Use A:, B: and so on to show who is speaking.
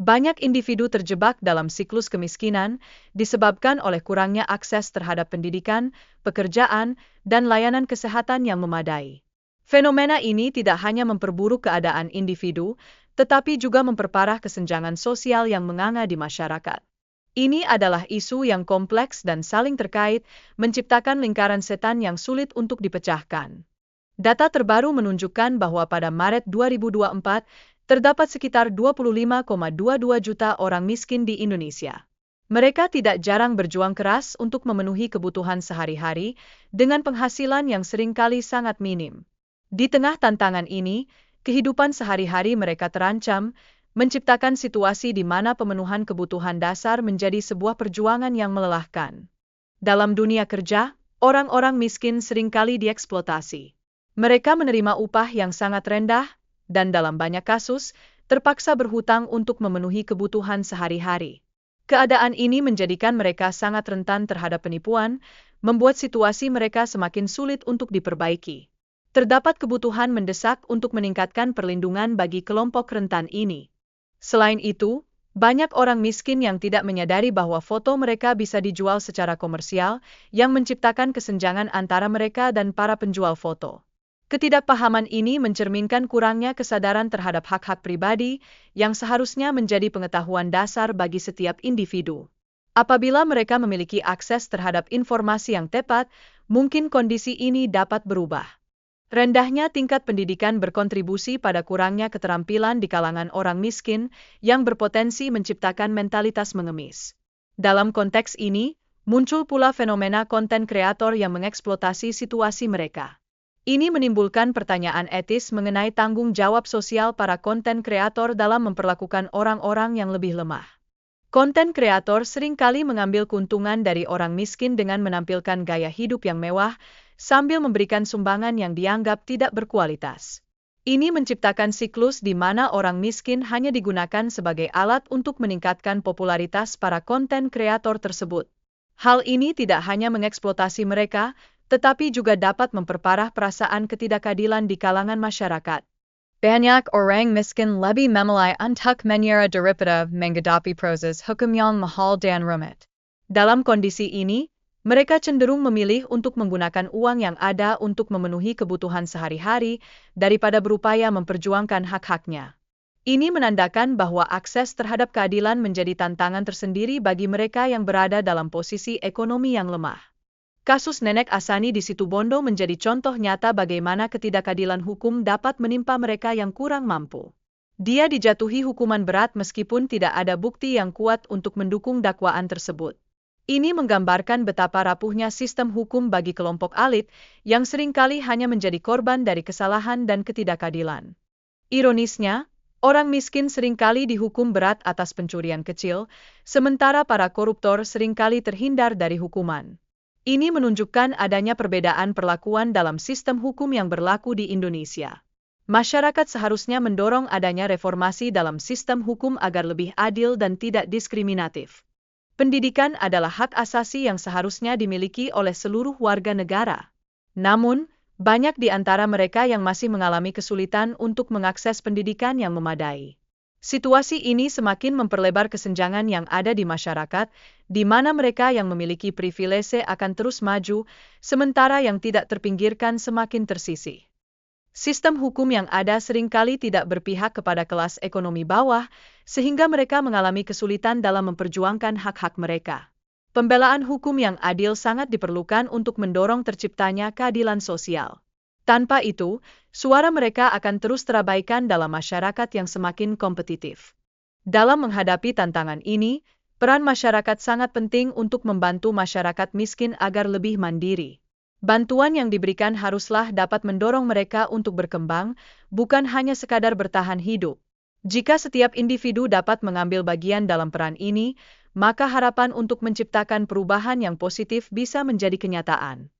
A: Banyak individu terjebak dalam siklus kemiskinan disebabkan oleh kurangnya akses terhadap pendidikan, pekerjaan, dan layanan kesehatan yang memadai. Fenomena ini tidak hanya memperburuk keadaan individu, tetapi juga memperparah kesenjangan sosial yang menganga di masyarakat. Ini adalah isu yang kompleks dan saling terkait, menciptakan lingkaran setan yang sulit untuk dipecahkan. Data terbaru menunjukkan bahwa pada Maret 2024, terdapat sekitar 25,22 juta orang miskin di Indonesia. Mereka tidak jarang berjuang keras untuk memenuhi kebutuhan sehari-hari dengan penghasilan yang seringkali sangat minim. Di tengah tantangan ini, kehidupan sehari-hari mereka terancam, menciptakan situasi di mana pemenuhan kebutuhan dasar menjadi sebuah perjuangan yang melelahkan. Dalam dunia kerja, orang-orang miskin seringkali dieksploitasi. Mereka menerima upah yang sangat rendah, dan dalam banyak kasus, terpaksa berhutang untuk memenuhi kebutuhan sehari-hari. Keadaan ini menjadikan mereka sangat rentan terhadap penipuan, membuat situasi mereka semakin sulit untuk diperbaiki. Terdapat kebutuhan mendesak untuk meningkatkan perlindungan bagi kelompok rentan ini. Selain itu, banyak orang miskin yang tidak menyadari bahwa foto mereka bisa dijual secara komersial, yang menciptakan kesenjangan antara mereka dan para penjual foto. Ketidakpahaman ini mencerminkan kurangnya kesadaran terhadap hak-hak pribadi yang seharusnya menjadi pengetahuan dasar bagi setiap individu. Apabila mereka memiliki akses terhadap informasi yang tepat, mungkin kondisi ini dapat berubah. Rendahnya tingkat pendidikan berkontribusi pada kurangnya keterampilan di kalangan orang miskin yang berpotensi menciptakan mentalitas mengemis. Dalam konteks ini, muncul pula fenomena konten kreator yang mengeksploitasi situasi mereka. Ini menimbulkan pertanyaan etis mengenai tanggung jawab sosial para konten kreator dalam memperlakukan orang-orang yang lebih lemah. Konten kreator seringkali mengambil keuntungan dari orang miskin dengan menampilkan gaya hidup yang mewah, sambil memberikan sumbangan yang dianggap tidak berkualitas. Ini menciptakan siklus di mana orang miskin hanya digunakan sebagai alat untuk meningkatkan popularitas para konten kreator tersebut. Hal ini tidak hanya mengeksploitasi mereka, tetapi juga dapat memperparah perasaan ketidakadilan di kalangan masyarakat.
B: Banyak orang miskin lebih memilih untuk menyerah daripada menghadapi proses hukum yang mahal dan rumit.
A: Dalam kondisi ini, mereka cenderung memilih untuk menggunakan uang yang ada untuk memenuhi kebutuhan sehari-hari daripada berupaya memperjuangkan hak-haknya. Ini menandakan bahwa akses terhadap keadilan menjadi tantangan tersendiri bagi mereka yang berada dalam posisi ekonomi yang lemah. Kasus Nenek Asani di Situbondo menjadi contoh nyata bagaimana ketidakadilan hukum dapat menimpa mereka yang kurang mampu. Dia dijatuhi hukuman berat meskipun tidak ada bukti yang kuat untuk mendukung dakwaan tersebut. Ini menggambarkan betapa rapuhnya sistem hukum bagi kelompok elit yang seringkali hanya menjadi korban dari kesalahan dan ketidakadilan. Ironisnya, orang miskin seringkali dihukum berat atas pencurian kecil, sementara para koruptor seringkali terhindar dari hukuman. Ini menunjukkan adanya perbedaan perlakuan dalam sistem hukum yang berlaku di Indonesia. Masyarakat seharusnya mendorong adanya reformasi dalam sistem hukum agar lebih adil dan tidak diskriminatif. Pendidikan adalah hak asasi yang seharusnya dimiliki oleh seluruh warga negara. Namun, banyak di antara mereka yang masih mengalami kesulitan untuk mengakses pendidikan yang memadai. Situasi ini semakin memperlebar kesenjangan yang ada di masyarakat, di mana mereka yang memiliki privilese akan terus maju, sementara yang tidak terpinggirkan semakin tersisih. Sistem hukum yang ada seringkali tidak berpihak kepada kelas ekonomi bawah, sehingga mereka mengalami kesulitan dalam memperjuangkan hak-hak mereka. Pembelaan hukum yang adil sangat diperlukan untuk mendorong terciptanya keadilan sosial. Tanpa itu, suara mereka akan terus terabaikan dalam masyarakat yang semakin kompetitif. Dalam menghadapi tantangan ini, peran masyarakat sangat penting untuk membantu masyarakat miskin agar lebih mandiri. Bantuan yang diberikan haruslah dapat mendorong mereka untuk berkembang, bukan hanya sekadar bertahan hidup. Jika setiap individu dapat mengambil bagian dalam peran ini, maka harapan untuk menciptakan perubahan yang positif bisa menjadi kenyataan.